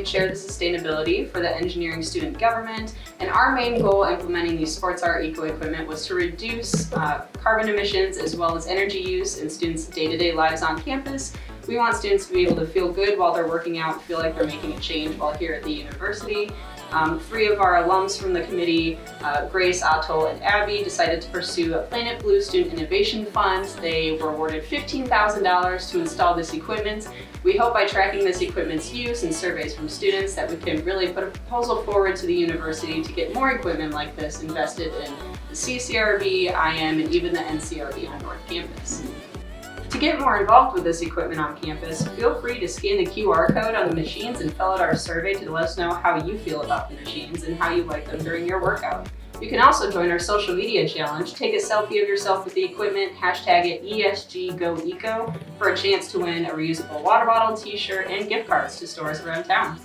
and share the sustainability for the engineering student government. And our main goal implementing these sports art eco-equipment was to reduce carbon emissions as well as energy use in students' day-to-day lives on campus. We want students to be able to feel good while they're working out, feel like they're making a change while here at the university. 3 of our alums from the committee, Grace, Atul, and Abby, decided to pursue a Planet Blue Student Innovation Fund. They were awarded $15,000 to install this equipment. We hope by tracking this equipment's use and surveys from students that we can really put a proposal forward to the university to get more equipment like this invested in the CCRB, IM, and even the NCRB on North Campus. To get more involved with this equipment on campus, feel free to scan the QR code on the machines and fill out our survey to let us know how you feel about the machines and how you like them during your workout. You can also join our social media challenge. Take a selfie of yourself with the equipment, hashtag it ESGGoEco for a chance to win a reusable water bottle, t-shirt, and gift cards to stores around town.